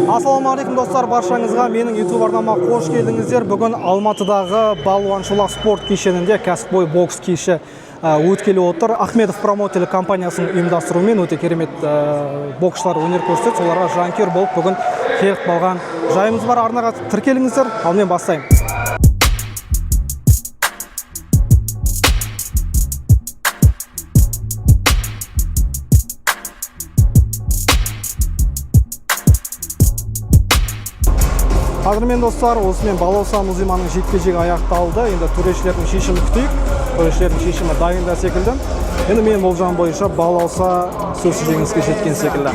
Ассалаумағалейкум достар, баршаңызға менің YouTube арнама қош келдіңіздер. Бүгін Алматыдағы Балуан Шолақ спорт кешенінде кәсіпқой бокс кеші өткелі отыр. Ахмедов промоутерлік компаниясының ұйымдастыруымен өте керемет боксшылар өнер көрсетеді. Соларға жанкүйер болып бүгін келіп қалған жайымыз бар. Арнаға тіркеліңіздер. Ал мен бастаймын. Қазірмен достар, осымен Балауса Музиманың жекпе-жегі аяқталды. Енді төрешілердің шешімі күтейік. Төрешілердің шешімі дайында секілді. Енді мен болжам бойынша Балауса сөзсіз жеңіске жеткен секілді.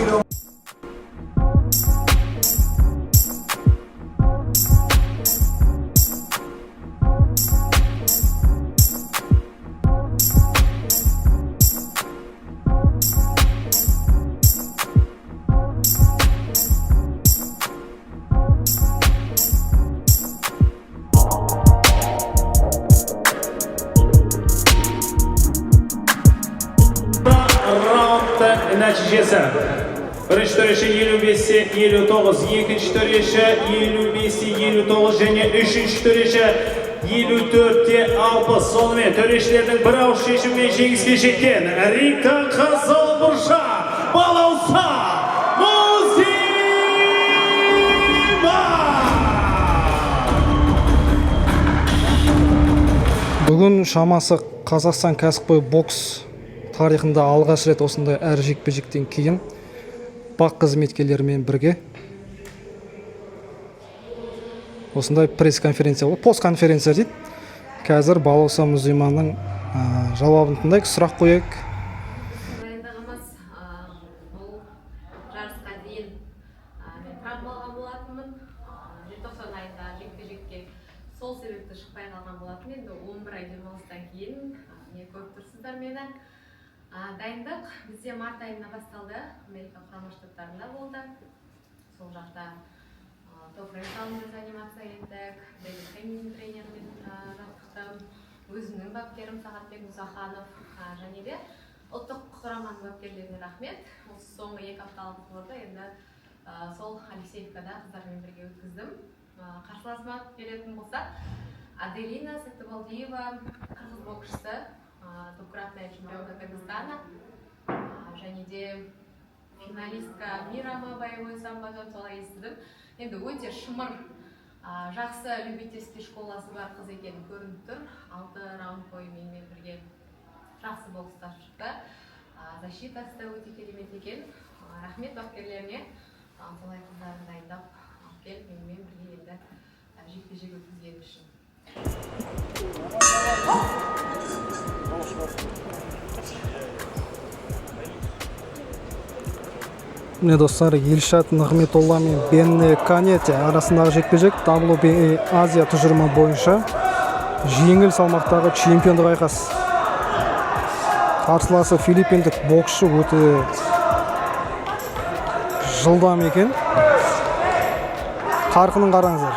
Нәтижесі. Бірінші төреші 55-59, екінші төреші 55-59 және үшінші төреші 54-60. Сонымен төрешілердің бір ауыз шешімімен жеңіске жеткен рингтің қызыл бұрышы Балауса Музима. Бүгін шамасы Қазақстан кәсіпқой бокс тарихында алғаш рет осындай әр жекпе-жектен кейін бақ қызметкерлерімен бірге осындай пресс-конференция болды, пост-конференция дейді. Қазір Балауса Музиманың жауабын тыңдайық, сұрақ қояйық. Дайындығымыз бұл жарысқа дейін мен травма алған болатынмын. Желтоқсан айында жекпе-жекке сол себепті шықпай қалған болатын. Енді 11 ай демалыстан кейін не көріп тұрсыздар мені. Дайындық бізде март айында басталды. Америка құрама штаттарында болды. Сол жақта топ рейсалында занимация еттік. Дэвид Хэммидің тренермен жаттықтым. Өзімнің бапкерім Сағатбек Мұсаханов және де ұлттық құраманың бапкерлеріне рахмет. Осы соңғы 2 апталық турды енді сол Алексеевкада қыздармен бірге өткіздім. Қарсыласыма келетін болса, Аделина Сақтыбалдиева, қырғыз боксшысы, двукратная чемпионка Дагестана, және де финалистка Мирама боевой самбодан солай естідім. Енді өте шымыр, жақсы любительский школасы бар қыз екені көрініп тұр. 6 раунд бойы менімен бірге жақсы бокстар шықты. Защитасы да өте керемет екен. Рахмет бапкерлеріне. Солай қыздарын дайындап келіп менімен бірге енді жекпе-жек өткізгені үшін. Міне достар, Елшат Нығметолла мен Бенне Канете арасындағы жекпе-жек WBA Азия тұжырымы бойынша жеңіл салмақтағы чемпиондық айқас. Қарсыласы филиппиндік боксшы өте жылдам екен. Қарқынын қараңыздар.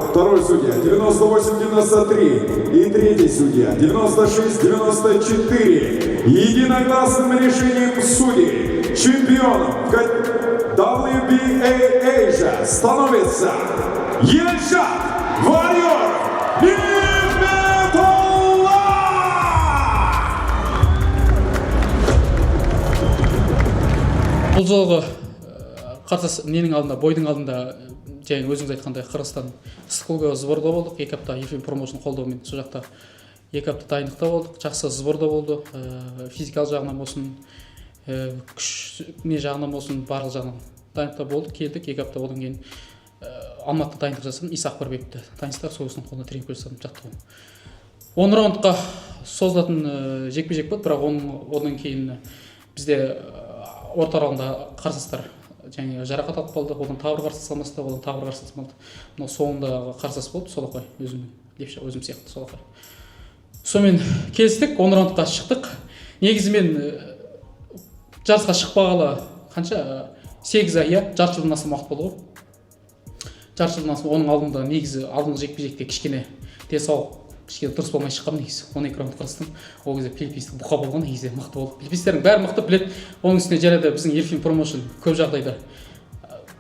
Второй судья 98-93 и третий судья 96-94. Единогласным решением судей чемпионом WBA Asia становится Елшат Warrior Нығметолла. Бұл жолғы қарсылас ненің алдында, бойдың алдында және өзіңіз айтқандай Қырғызстан Ыстықкөлге сборда болдық. 2 апта Ефрем промоушн қолдауымен сол жақта 2 апта дайындықта болдық. Жақсы сборда болды. Физикалық жағынан болсын, күш жағынан болсын, барлық жағынан дайындықта болдық. Келдік 2 апта одан кейін Алматыда дайындық жасадым. Иса Ақбарбекті таныстар, сол кісінің қолына тренинг көрсетіп жаттығым. 10 раундқа созылатын жекпе-жек болды, бірақ одан кейін бізде орта раунда қарсыластар және жарақат алып қалды. Одан тағы бір қарсылас алмасты, одан тағы бір қарсылас болды. Мынау соңында қарсылас болды, Солақай, өзім сияқты Солақай. Сонымен келістік, 10 раундқа шықтық. Негізімен жарысқа шықпағалы қанша 8 ай, жарты жылдан астам уақыт болды ғой. жарты жылдан соң оның алдында негізі алдыңғы жекпе-жекте кішкене денсаулық кішкене дұрыс болмай шыққан негізі 12 раунд қырыстым. Ол кезде Пелепеевтің бұқа болған негізі мықты болды. Пелепеевтердің бәрі мықты біледі. Оның үстіне жарайды біздің Елфин промоушн көп жағдайда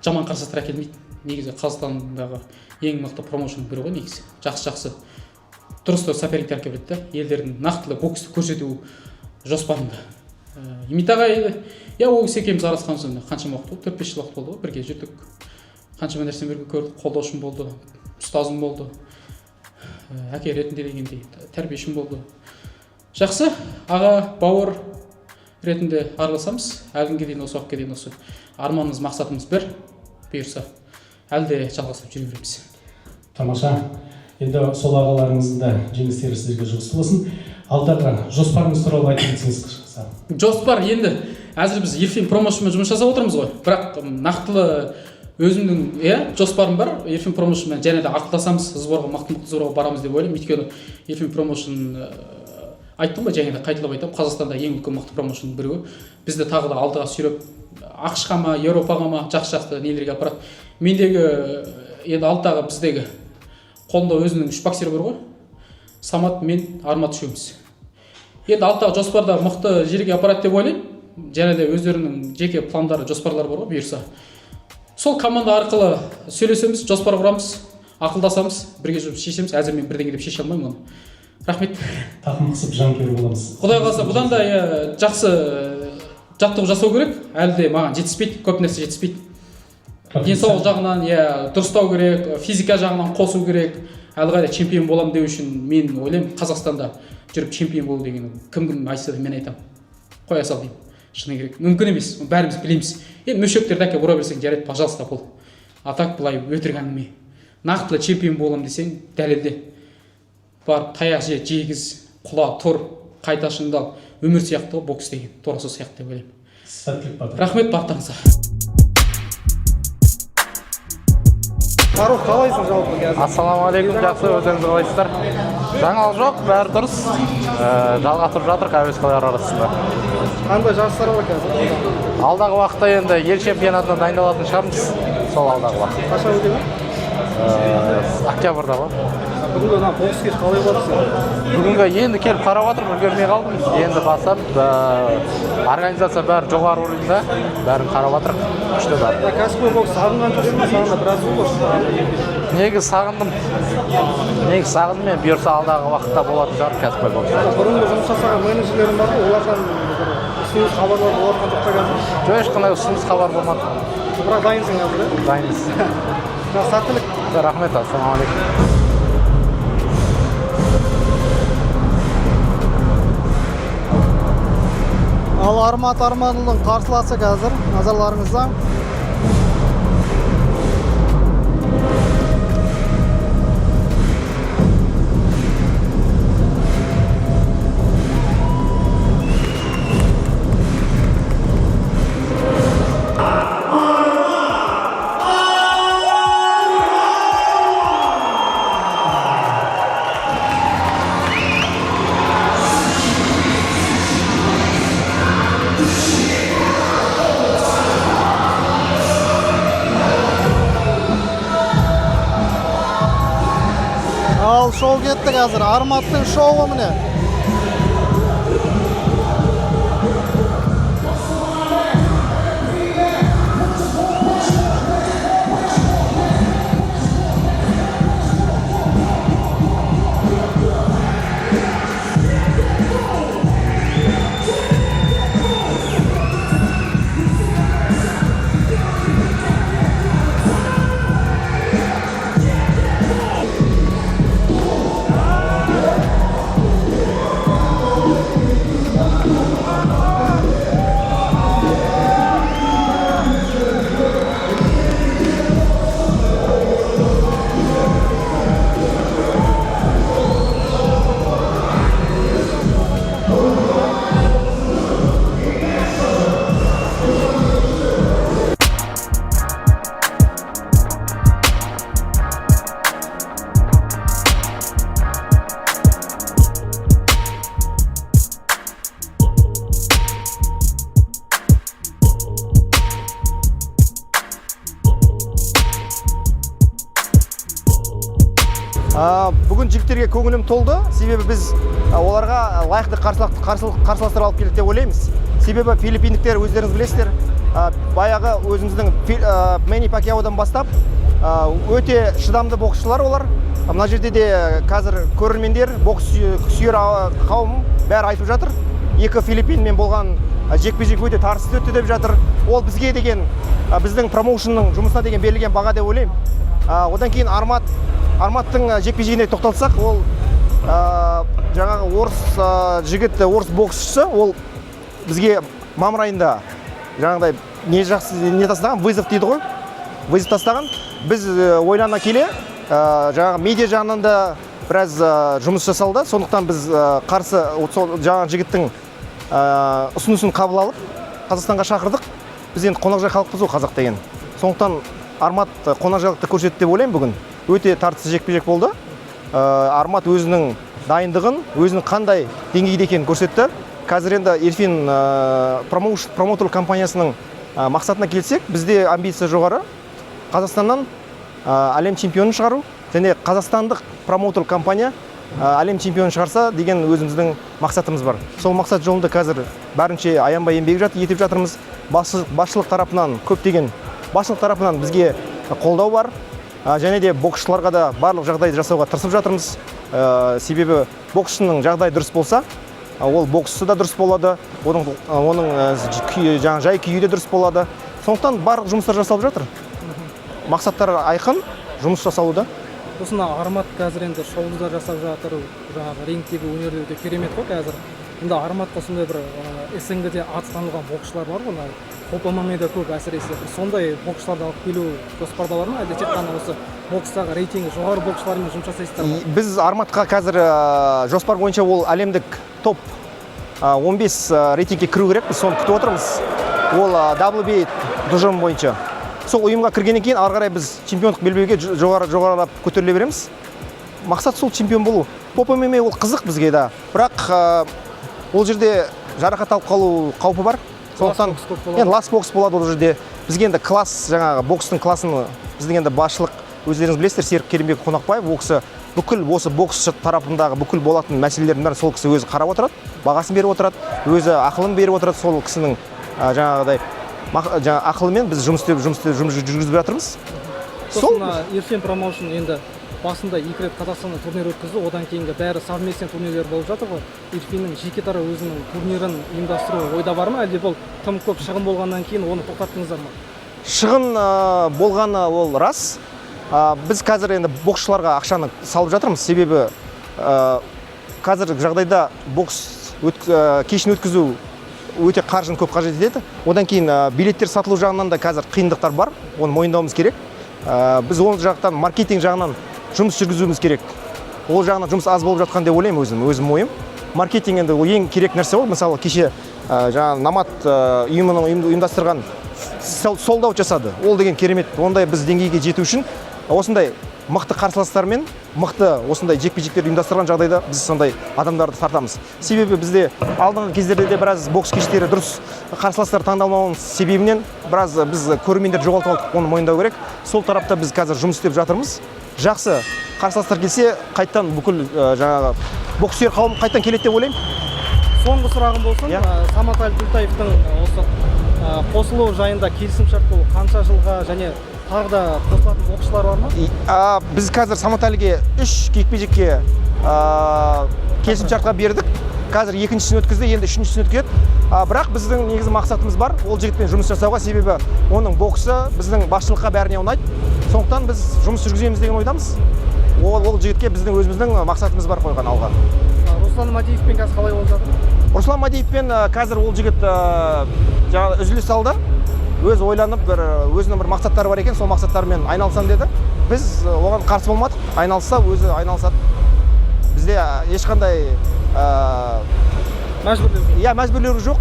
жаман қарсыластар әкелмейді. Негізі Қазақстандағы ең мықты промоушнның бірі ғой негізі. Жақсы дұрыс соперниктер әкеледі да. Елдердің нақтылы боксты көрсету жоспарында. Имитағай ол кісі екеуміз араласқан соң қаншама уақыт болды? 4-5 жыл уақыт болды ғой, бірге жүрдік. Қаншама нәрсені бірге көрдік, қолдаушым болды, ұстазым болды. Әке ретінде дегендей тәрбиешім болды. Жақсы, аға, бауыр ретінде араласамыз. Әлгінге дейін осы уақытқа дейін осы арманымыз, мақсатымыз бір, бұйырса әлі де жалғастырып жүре береміз. Тамаша. Енді сол ағаларыңыздың да жеңістері сіздерге жұғысты болсын. Алдағы жоспарыңыз туралы айтып кетсеңіз қысқаша. Жоспар енді әзір біз Елфин промоушнмен жұмыс жасап отырмыз ғой. Бірақ нақтылы өзімнің жоспарым бар. Елфин промоушнмен және де ақылдасамыз, сборға мықты сборға барамыз деп ойлаймын. Өйткені Елфин промоушн айттым ғой, және де қайталап айтамын, Қазақстанда ең үлкен мықты промоушнның бірі. Бізді тағы да алдыға сүйреп ақш-қа ма, Еуропаға ма жақсы нелерге апарады. Мендегі енді алдағы біздегі қолында өзінің 3 боксер бар ғой. Самат, мен, Армат үшеуміз. Енді алдағы жоспарда мықты жерге апарады деп ойлаймын. Және де өздерінің жеке пландары, жоспарлары бар ғой, бұйырса. Сол команда арқылы сөйлесеміз, жоспар құрамыз, ақылдасамыз, бірге жүріп шешеміз. Әзір мен бірдеңе деп шеше алмаймын оны. Рахмет. Тақым қысып жанкүйер боламыз. Құдай қаласа, бұдан да жақсы жаттығу жасау керек. Әлі де маған жетіспейді, көп нәрсе жетіспейді. Денсаулық жағынан дұрыстау керек, физика жағынан қосу керек. Әлі қайда чемпион боламын деу үшін мен ойлаймын, Қазақстанда жүріп чемпион болу деген кім айтса да мен айтамын. Қоя сал деймін. Шыны керек. Мүмкін емес, бәріміз білеміз. Енді мөшектерді әке бұра берсең жарайды, пожалуйста, бұл. А так былай өтірік әңгіме. Нақтылы чемпион боламын десең, дәлелде. Барып таяқ же, жегіз, құла, тұр, қайта шыңдал. Өмір сияқты бокс деген, тура сол сияқты деп ойлаймын. Сәттілік батыр. Рахмет, бақтарыңызға. Фарух, қалайсың жалпы қазір? Ассалаумағалейкум, жақсы, өздеріңіз қалайсыздар? Жаңалық жоқ, бәрі дұрыс. Жалғастырып жатыр әуесқойлар арасында. Қандай жарыстар бар қазір? Алдағы уақытта енді ел чемпионатына дайындалатын шығармыз. Сол алдағы уақыт. Қашан өтеді? Октябрьда ғой. Бүгінгі бокс кеш қалай болсын? Бүгінгі енді келіп қарап жатырмын, үлгермей қалдым. Енді бастап организация бәрі жоғары уровеньда, бәрін қарап жатыр. Күшті бәрі. Кәсіпқой бокс сағынған жүрсің, сағында біраз болды. Негіз сағындым мен, бұйырса алдағы уақытта болатын шығар кәсіпқой бокс. Бұрынғы жұмыс жасаған менеджерлерім бар ғой, олардан ұсыныс хабарлар болатын жоқ па қазір? Жоқ, ешқандай ұсыныс хабар болмады. Бірақ дайынсың қазір? Дайынбыз. Сәттілік. Рахмет, ассалаумағалейкум. Ал Армат Арманұлының қарсыласы қазір назарларыңызда. Ал шоу кетті қазір, Арматтың шоуы міне. Бүгін жігіттерге көңілім толды, себебі біз оларға лайықты қарсыластар алып келдік деп ойлаймыз. Себебі филиппиндіктер өздеріңіз білесіздер, баяғы өзіміздің Мэнни Пакьяодан бастап өте шыдамды боксшылар олар. Мына жерде де қазір көрермендер, бокс сүйер қауым бәрі айтып жатыр. Екі Филиппинмен болған жекпе-жек өте тартысты өтті деп жатыр. Ол бізге деген, біздің промоушнның жұмысына деген берілген баға деп ойлаймын. Одан кейін Арматтың жекпе-жегіне тоқталсақ, ол жаңағы орыс жігіт, орыс боксшысы, ол бізге мамыр айында жаңағыдай не тастаған, вызов дейді ғой, вызов тастаған. Біз ойлана келе, жаңағы медиа жағынан да біраз жұмыс жасалды, сондықтан біз қарсы жаңағы жігіттің ұсынысын қабыл алып, Қазақстанға шақырдық. Біз енді қонақжай халықпыз ғой, қазақ деген. Сондықтан Армат қонақжайлықты көрсетті деп ойлаймын бүгін. Өте тартысты жекпе-жек болды. Армат өзінің дайындығын, өзінің қандай деңгейде екенін көрсетті. Қазір енді Эрфин промоутер компаниясының мақсатына келсек, бізде амбиция жоғары. Қазақстаннан әлем чемпионын шығару, және қазақстандық промоутер компания әлем чемпионын шығарса деген өзіміздің мақсатымыз бар. Сол мақсат жолында қазір бәрінше аянбай еңбек етіп жатырмыз. Басшылық тарапынан көптеген басшылық тарапынан бізге қолдау бар. Және де боксшыларға да барлық жағдайды жасауға тырысып жатырмыз. Себебі боксшының жағдайы дұрыс болса, ол боксшысы да дұрыс болады, оның жай күйі де дұрыс болады. Сондықтан барлық жұмыстар жасалып жатыр. Мақсаттар айқын, жұмыс жасалуда. Осына Армат қазір енді шоуды да жасап жатыр, жаңағы рингтегі өнерде өте керемет қой қазір. Онда Арматқа сондай бір СНГ-де аты танылған боксшылар бар ғой, ММА-да көп әсіресе. Сондай боксшыларды алып келу жоспарда бар ма? Әлде тек қана осы бокстағы рейтингі жоғары боксшылармен жұмыс жасайсыздар ма? Біз Арматқа қазір жоспар бойынша ол әлемдік топ 15 рейтингке кіру керек. Біз соны күтіп отырмыз. Ол WBA тұжырымы бойынша. Сол ұйымға кіргеннен кейін ары қарай біз чемпиондық белбеуге жоғарылап көтеріле береміз. Мақсат сол чемпион болу. Поп ММА ол қызық бізге да. Бірақ ол жерде жарақат алып қалу қаупі бар. Сондықтан енді лас бокс болады ол жерде. Бізге енді класс, жаңағы бокстың класын біздің енді басшылық, өздеріңіз білесіздер, Серік Керімбек Қонақбаев, ол кісі бүкіл осы бокс тарапындағы бүкіл болатын мәселелердің бәрін сол кісі өзі қарап отырады, бағасын беріп отырады, өзі ақылын беріп отырады. Сол кісінің жаңағыдай ақылымен біз жұмыс жүргізіп жатырмыз. Сол Эрфин промоушн енді басында 2 рет Қазақстанда турнир өткізді, одан кейінгі бәрі совместный турнирлер болып жатыр ғой. Эрфиннің жеке тара өзінің турнирін ұйымдастыру ойда бар ма, әлде бұл тым көп шығын болғаннан кейін оны тоқтаттыңыздар ма? Шығын болғаны ол рас. Біз қазір енді боксшыларға ақшаны салып жатырмыз, себебі қазіргі жағдайда бокс кешін өткізу өте қаржыны көп қажет етеді. Одан кейін билеттер сатылу жағынан да қазір қиындықтар бар, оны мойындауымыз керек. Біз ол жақтан маркетинг жағынан жұмыс жүргізуіміз керек. Ол жағынан жұмыс аз болып жатқан деп ойлаймын, өзім ойым. Маркетинг енді ең керек нәрсе ғой. Мысалы, кеше жаңағы Намат ұйымының ұйымдастырған солдау жасады. Ол деген керемет. Ондай біз деңгейге жету үшін осындай мықты қарсыластармен, мықты осындай жекпе-жектер ұйымдастырған жағдайда біз сондай адамдарды тартамыз. Себебі бізде алдыңғы кездерде де біраз бокс кештері дұрыс қарсыластар таңдалмауының себебінен біраз біз көрермендерді жоғалтып алдық, оны мойындау керек. Сол тарапта біз қазір жұмыс істеп жатырмыз. Жақсы қарсыластар келсе, қайттан бүкіл жаңағы боксер қауым қайттан келеді деп ойлаймын. Соңғы сұрағым болсын, Саматәлі Түлтаевтың осы қосылу жайында келісімшарт бұл қанша жылға және тағы да қосылатын боксшылар бар ма? Біз қазір Саматәліге 3 жекпе-жекке келісімшартқа бердік. Қазір екіншісін өткізді, енді үшіншісін өткізеді. Бірақ біздің негізі мақсатымыз бар, ол жігітпен жұмыс жасауға, себебі оның боксы біздің басшылыққа бәріне ұнайды. Сондықтан біз жұмыс жүргіземіз деген ойдамыз. Ол жігітке біздің өзіміздің мақсатымыз бар қойған алға. Руслан Мадиевпен қазір қалай болып жатыр? Руслан Мадиевпен қазір ол жігіт жаңағы үзіліс алды. Өз ойланып, өзінің бір мақсаттары бар екен, сол мақсаттарымен айналысам деді. Біз оған қарсы болмадық, айналысса өзі айналысады. Бізде ешқандай мәжбүрлеу жоқ.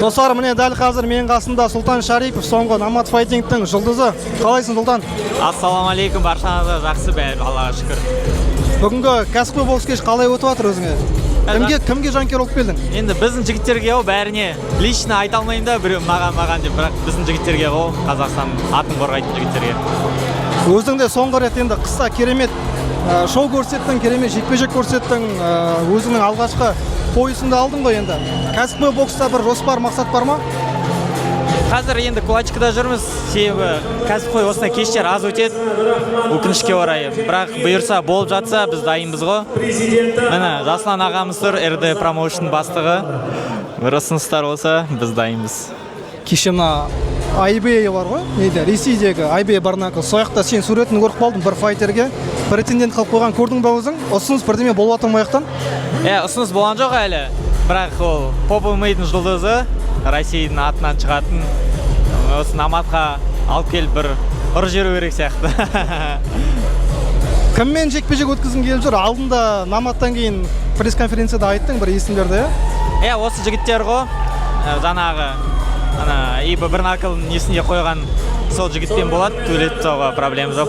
Достар, міне дәл қазір менің қасымда Сұлтан Шарипов, соңғы Намат файтингтің жұлдызы. Қалайсың, Сұлтан? Ассалаумалейкум, баршаңызға жақсы, бәрі Аллаға шүкір. Бүгінгі кәсіпқой бокс кеш қалай өтіп жатыр өзіңе? Кімге жанкүйер болып келдің? Енді біздің жігіттерге бәріне лично айта алмаймын да, біреу маған деп, бірақ біздің жігіттерге Қазақстан атын қорғайтын жігіттерге. Өзің де соңғы рет енді қыста керемет шоу көрсеттің, керемет жекпе-жек көрсеттің, өзіңнің алғашқы поясыңды алдың ғой енді. Кәсіпқой бокста бір жоспар, мақсат бар ма? Қазір енді кулачкада жүрміз, себебі кәсіпқой осындай кештер аз өтеді, өкінішке орай. Бірақ бұйырса болып жатса, біз дайынбыз ғой. Міне, Жасұлан ағамыз тұр, РД промоушн бастығы. Бір ұсыныстар болса, біз дайынбыз. Кеше мына IBA бар ғой, нейді, Ресейдегі IBA Барнакл. Сояқта сен суретін көріп қалдым бір файтерге. Претендент қалып қойған көрдің ба өзің? Ұсыныс бірдеме болып жатыр ма ояқтан? Ұсыныс болған жоқ әлі. Бірақ ол Попомейдің жұлдызы, Российдің атынан шығатын, осы наматқа алып келіп бір ұр жеру керек сияқты. Кіммен жекпе-жек өткізгің келіп жүр? Алдында наматтан кейін пресс-конференцияда айттың бір есімдерді, иә? Осы жігіттер ғой, жаңағы бір накыл несінде қойған сол жігітпен болады, төлетіп тауға проблема жоқ.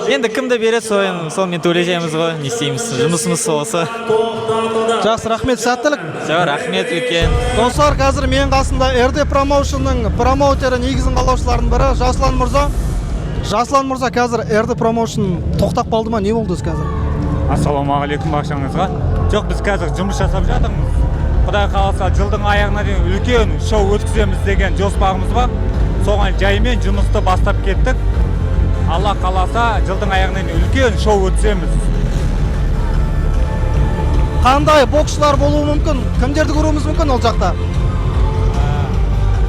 Енді кімді береді, сонымен төлетеміз ғой, не істейміз, жұмысымыз осы. Жақсы, рахмет, сәттілік. Рахмет үлкен. Достар, қазір мен қасында РД промоушнның промоутері, негізін қалаушылардың бірі Жасұлан Мырза. Жасұлан Мырза, қазір РД промоушн тоқтап қалды ма, не болды қазір? Ассалаумағалейкум баршаңызға. Жоқ, біз қазір жұмыс жасап жатырмыз. Құдай қаласа жылдың аяғына дейін үлкен шоу өткіземіз деген жоспарымыз бар. Соған жаймен жұмысты бастап кеттік. Алла қаласа жылдың аяғына дейін үлкен шоу өткіземіз. Қандай боксшылар болуы мүмкін? Кімдерді көруіміз мүмкін ол жақта?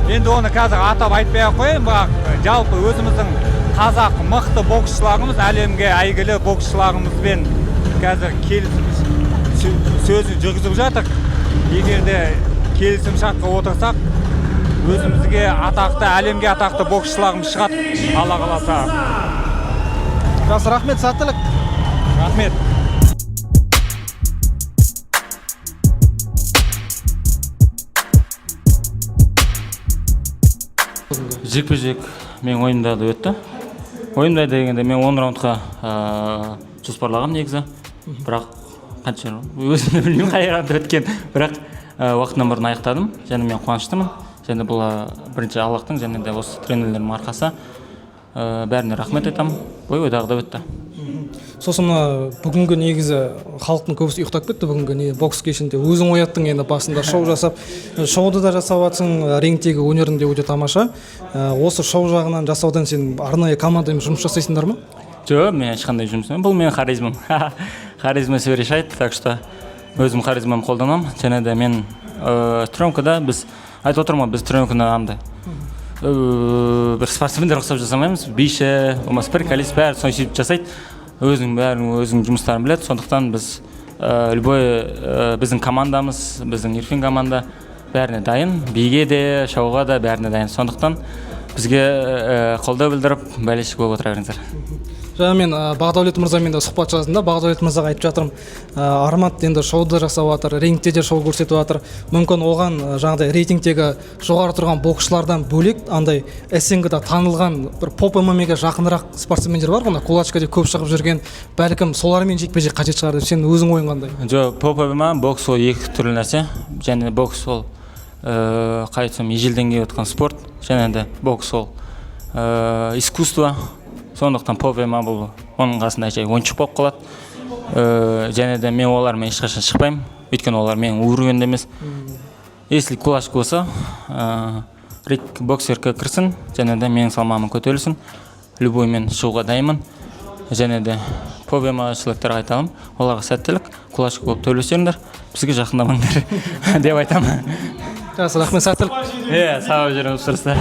Енді оны қазір атап айтпай-ақ қояйын, бірақ жалпы өзіміздің қазақ мықты боксшыларымыз, әлемге әйгілі боксшыларымызбен қазір келісім сөзін жүргізіп жатыр. Егер де келісім шартқа отырсақ, өзімізге атақты, әлемге атақты боксшыларымыз шығады, Алла қаласа. Жақсы, рахмет, сәттілік. Рахмет. Жекпе-жек мен ойымда да өтті. Ойымда дегенде мен 10 раундқа жоспарлағам негізі. Бірақ қанша өзім де білмеймін қай раунд өткен. Бірақ уақытынан бұрын аяқтадым. Және мен қуаныштымын. Және бұл бірінші Аллахтың және де осы тренерлердің арқасы. Бәріне рахмет айтамын. Ойдағыда өтті. Сосын бүгінгі негізі халықтың көбісі ұйықтап кетті бүгінгі бокс кешінде. Өзің ояттың енді басында шоу жасап, шоуды да жасап жатсың, рингтегі өнерің де өте тамаша. Осы шоу жағынан жасаудан сен арнайы командамен жұмыс жасайсыңдар ма? Жоқ, мен ешқандай жұмыс жасамаймын. Бұл менің харизмам. Харизма все решает, так что өзім харизмам қолданамын. Және де мен тренкада біз айтып отырмын, біз тренкада андай бір спортсмендер ұқсап жасамаймыз. Биші, болмаса приколист бәрі соны сөйтіп жасайды. Өзінің жұмыстарын біледі, сондықтан біз біздің командамыз, біздің Ирфин команда бәріне дайын, биге де, шоуға да бәріне дайын. Сондықтан бізге қолдау білдіріп, бәлешік болып отыра беріңіздер. Жаңа мен Бағдәулет Мырзамен де сұхбат жаздым да, Бағдәулет Мырзаға айтып жатырмын, Армат енді шоуды жасап жатыр, рингте де шоу көрсетіп жатыр. Мүмкін оған жаңағыдай рейтингтегі жоғары тұрған боксшылардан бөлек, андай СНГ-да танылған бір поп ММА-ге жақынырақ спортсмендер бар ғой, кулачкада көп шығып жүрген, бәлкім солармен жекпе-жек қажет шығар деп, сен өзің ойың қандай? Жоқ, поп ММА, бокс ол екі түрлі нәрсе. Және бокс ол қалай айтсам ежелден келіп жатқан спорт, және де бокс ол искусство. Сондықтан поп ММА бұл оның қасында жай ойыншық болып қалады. Және де мен олармен ешқашан шықпаймын, өйткені олар менің уровеньде емес. Если кулачка болса, боксерге кірсін, және де менің салмағым көтерілсін. Любой мен шығуға дайынмын. Және де поп ММАшылықтарға айтамын, оларға сәттілік, кулачка болып төлесеңдер, бізге жақындамаңдар деп айтамын. Жақсы, рахмет, сәттілік. Сау жүріңіз дұрыста.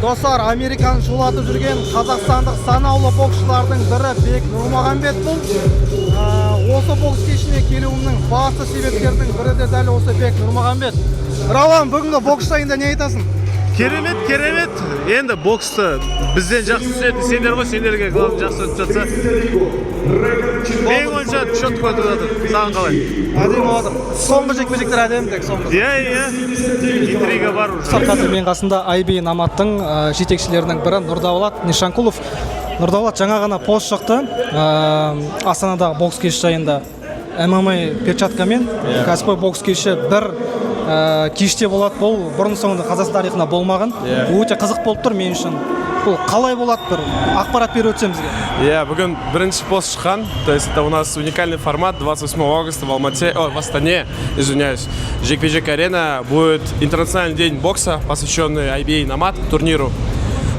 Достар, Американы шулатып жүрген қазақстандық санаулы боксшылардың бірі Бек Нұрмағанбет бұл. Осы бокс кешіне келуімнің басты себептердің бірі де дәл осы Бек Нұрмағанбет. Рауан, бүгінгі бокс жайында не айтасың? Керемет. Енді боксты бізден жақсы түседі. Сендер ғой, сендерге главное жақсы өтіп жатса. Менің ойымша счет көтіп жатыр. Саған қалай? Әдемі болады. Соңғы жекпе-жектер әдемі тек соңғы. Иә. Интрига бар уже. Қазір мен қасында IB Наматтың жетекшілерінің бірі Нұрдавлат Нишанкулов. Нұрдавлат жаңа ғана пост шықты. Астанадағы бокс кеші жайында ММА перчаткамен кәсіпқой бокс кеші бір кеште болады. Бұл бұрын соңды Қазақстан тарихында болмаған. Өте қызық болып тұр мен үшін. Бұл қалай болады, бір ақпарат беріп өтсем бізге. Бүгін бірінші пост шыққан. То есть это у нас уникальный формат. 28 августа в Астане, извиняюсь, Жекпе-Жек Арена будет интернациональный день бокса, посвященный IBA Намат турниру.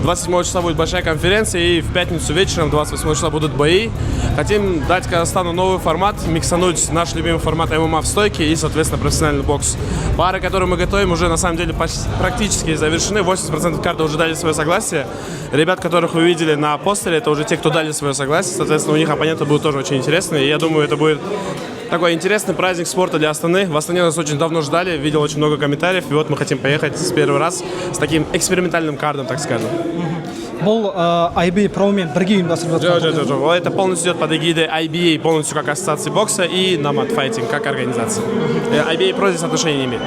27 числа будет большая конференция, и в пятницу вечером, 28 числа, будут бои. Хотим дать Казахстану новый формат, миксануть наш любимый формат ММА в стойке и, соответственно, профессиональный бокс. Пары, которые мы готовим, уже на самом деле практически завершены. 80% карты уже дали свое согласие. Ребят, которых вы видели на постере, это уже те, кто дали свое согласие. Соответственно, у них оппоненты будут тоже очень интересные. И я думаю, это будет такой интересный праздник спорта для Астаны. В Астане нас очень давно ждали, видел очень много комментариев. И вот мы хотим поехать с первый раз с таким экспериментальным кардом, так скажем. Бұл IBA промен бірге ұйымдастырылып жатыр. Это полностью идет под эгидой IBA, полностью как ассоциации бокса, и Намат Файтинг как организация. IBA Pro здесь отношения не имеет.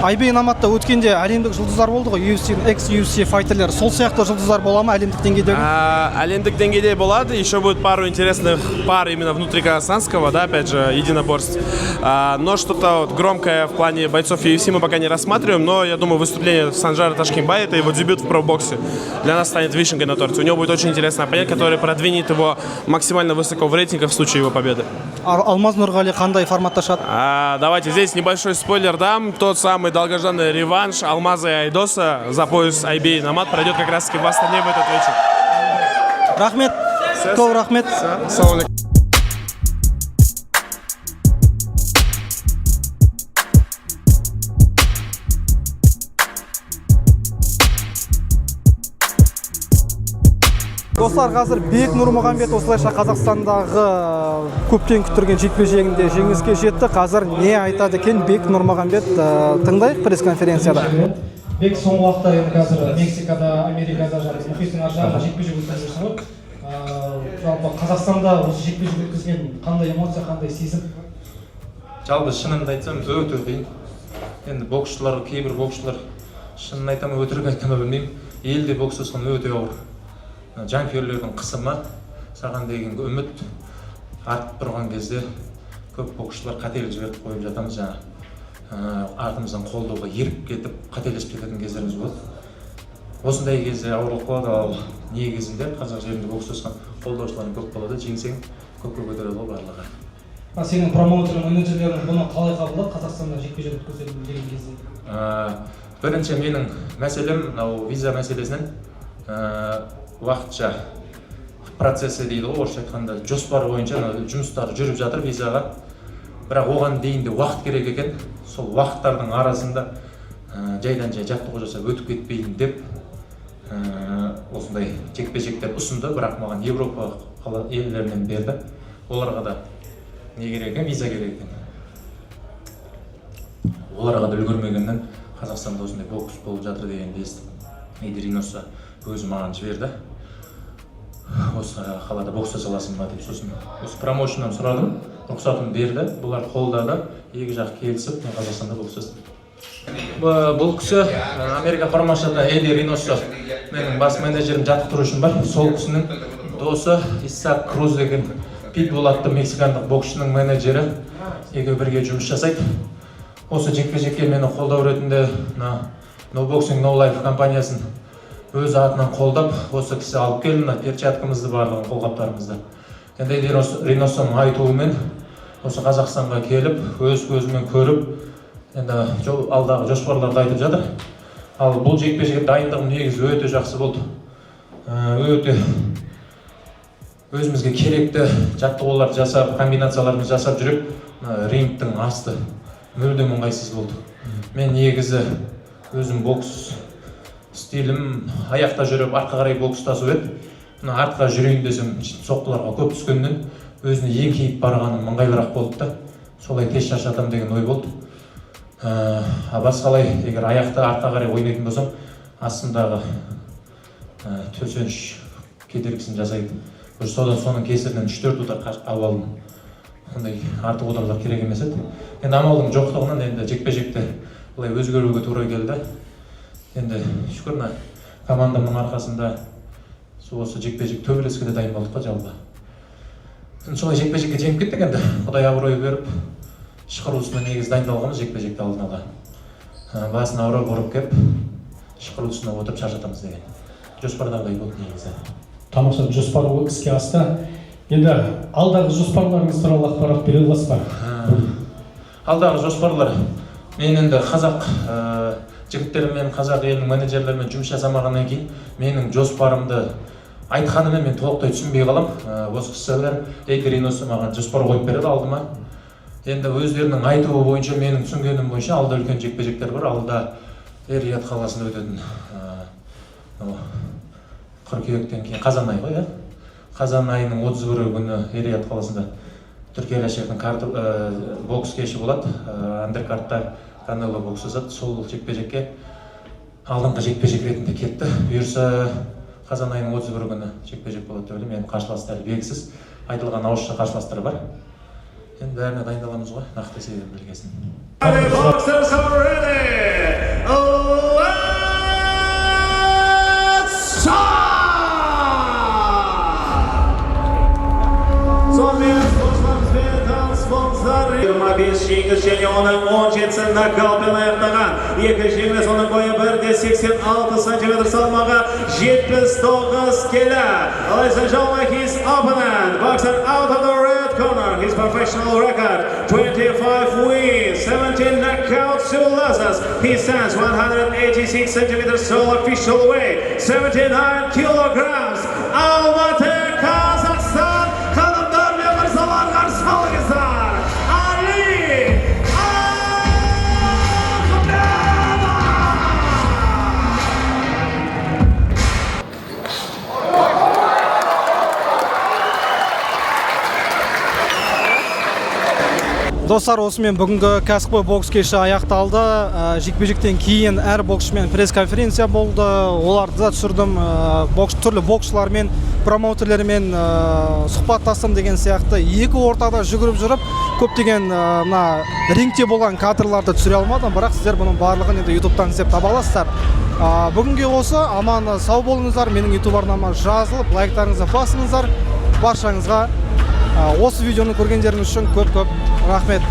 IBA Наматта өткенде әлемдік жұлдыздар болды ғой, ex-UFC файтерлер. Сол сияқты жұлдыздар бола ма әлемдік деңгейде? Әлемдік деңгейде болады. Еще будет пару интересных пар именно внутриказахстанского, да, опять же, единоборств. Но что-то вот громкое в плане бойцов UFC мы пока не рассматриваем, но я думаю, выступление Санжара Ташкембая, это его дебют в пробоксе, для нас станет вишенкой на торте. У него будет очень интересный оппонент, который продвинет его максимально высоко в рейтингах в случае его победы. Алмаз Нурғали қандай форматта шығады? Давайте здесь небольшой спойлер дам. Тот самый долгожданный реванш Алмаза и Айдоса за пояс IBA Намат пройдет как раз таки в Астане в этот вечер. Рахмет. Көп рахмет. Достар, қазір Бек Нұрмағамбет осылайша Қазақстандағы көптен күттірген жекпе-жегінде жеңіске жетті. Қазір не айтады екен Бек Нұрмағамбет, тыңдайық пресс-конференцияда. Бек, соңғы уақытта енді қазір Мексикада, Америкада, мұхиттың ар жағында жекпе-жек өткізіп ғой. Жалпы Қазақстанда осы жекпе-жек өткізген қандай эмоция, қандай сезім? Жалпы шынымды айтсам, өте қиын. Енді боксшылар, кейбір боксшылар шынын айтамын, өтірік айтамын білмеймін. Елде бокс осыған өте ауыр. Жанкүйерлердің қысымы, саған деген үміт артып тұрған кезде көп боксшылар қателік жіберіп қойып жатамыз, артымыздан қолдауға еріп кетіп, қателесіп кететін кездеріміз болады. Осындай кезде ауырлық болады, ал негізінде қазақ жерінде бокс осыған қолдаушылардың көп болады, жеңсең көпке көтереді ғой барлығы. Сенің промоутерің, менеджерлерің бұны қалай қабылдады Қазақстанда жекпе-жек өткізетін деген кезде? Бірінші менің мәселем виза мәселесінен уақытша процесі дейді ғой, орысша айтқанда жоспар бойынша жұмыстар жүріп жатыр визаға. Бірақ оған дейін де уақыт керек екен. Сол уақыттардың арасында жайдан жай жаттығу жасап өтіп кетпейін деп осындай жекпе-жектер ұсынды, бірақ маған Европа елдерінен берді. Оларға да не керек екен, виза керек екен. Оларға да үлгермегеннен Қазақстанда осындай бокс болып жатыр дегенді естіп, Риноса өзі маған жіберді. Осы қалада бокс жасаласың ба деп, сосын осы промоушннан сұрадым, рұқсатын берді, бұлар қолдады, екі жақ келісіп, мен Қазақстанда бокс жасадым. Бұл кісі Америка құрама штатында Эдди Рейноса, менің бас менеджерім, жаттықтырушым бар. Сол кісінің досы Исаак Круз деген Питбул атты мексикандық боксшының менеджері, екеуі бірге жұмыс жасайды. Осы жекпе-жекке мені қолдау ретінде No Boxing No Life компаниясын өз атынан қолдап, осы кісі алып келді, перчаткамызды барлығын, қолғаптарымызды. Енді Эдди Рейносаның айтуымен осы Қазақстанға келіп, өз көзімен көріп, енді алдағы жоспарларды айтып жатыр. Ал бұл жекпе-жекке дайындығым негізі өте жақсы болды. Өте өзімізге керекті жаттығулар жасап, комбинацияларымыз жасап жүріп, рингтің асты мүлдем ыңғайсыз болды. Мен негізі өзім бокс стилім аяқта жүріп, артқа қарай бокстасу еді. Артқа жүрейін десем, соққыларға көп түскеннен өзіне еңкейіп барғаным ыңғайлырақ болды да. Солай тез шаршатам деген ой болды. Басқалай, егер аяқты артқа қарай ойнайтын болсам, астымдағы төсеніш кедергісін жасайды. Соның кесірінен 3-4 удар алып алдым. Ондай артық ударлар керек емес еді. Енді амалдың жоқтығынан енді жекпе-жекте былай өзгеруге тура келді. Енді шүкір командамның арқасында осы жекпе-жек төбелеске де дайын болдық қой жалпы. Солай жекпе-жекке жеңіп кеттік енді. Құдай абырой беріп, шықырылысына негіз дайындалғанбыз жекпе-жекті алдын ала. Басына ауыр ұрып кеп, шықырылысына отырып шаршатамыз деген. Жоспардағыдай болды негізі. Тамаша жоспар іске асты. Енді алдағы жоспарларыңыз туралы ақпарат бере аласыз ба? Алдағы жоспарлар. Мен енді қазақ жігіттермен, қазақ елінің менеджерлерімен жұмыс жасамағаннан кейін менің жоспарымды айтқанымен мен толықтай түсінбей қалам. Осы кісілер Эйдерин осы маған жоспар қойып береді алдыма. Енді өздерінің айтуы бойынша, менің түсінгенім бойынша алда үлкен жекпе-жектер бар. Алда Эр-Рияд қаласында өтетін қыркүйектен кейін қазан айы ғой, қазан айының 31 күні Эр-Рияд қаласында Түркия Лашевтің бокс кеші болады. Андеркартта Канело бокс жасады. Сол жекпе-жекке алдыңғы жекпе-жек ретінде кетті. Бұйырса қазан айының 31 күні жекпе-жек болады деп ойлаймын. Менің қарсыластары белгісіз. Айтылған ауызша қарсыластары бар. Енді бәріне дайындаламыз ғой, нақты себебін білгесін. Boxers are ready. Let's start. Sonradan sportlarımız sponsor 25 yengil chempionning 17 nokaut bilan аяқтаған. Екінші жеңіліс оның бойы 1.86 см салмағы 79 келі. Ladies and gentlemen, his opponent, boxer out of the red corner, his professional record 25 wins, 17 knockouts, 2 losses. He stands 186 cm tall, official weight 79 kilograms. Алматы, Қазақстан, қадамдар мен мырзалар қарсы алыңыздар. Али Достар, осымен бүгінгі кәсіпқой бокс кеші аяқталды. Жекпе-жектен кейін әр боксшымен пресс-конференция болды. Оларды да түсірдім. Түрлі боксшылармен, промоутерлермен сұхбаттастым деген сияқты. Екі ортада жүгіріп жүріп, көптеген рингте болған кадрларды түсіре алмадым, бірақ сіздер бұның барлығын енді YouTube-тан іздеп таба аласыздар. Бүгінге осы, аман сау болыңыздар. Менің YouTube арнама жазылып, лайктарыңызды басыңыздар. Баршаңызға осы видеоны көргендеріңіз үшін көп-көп рахмет.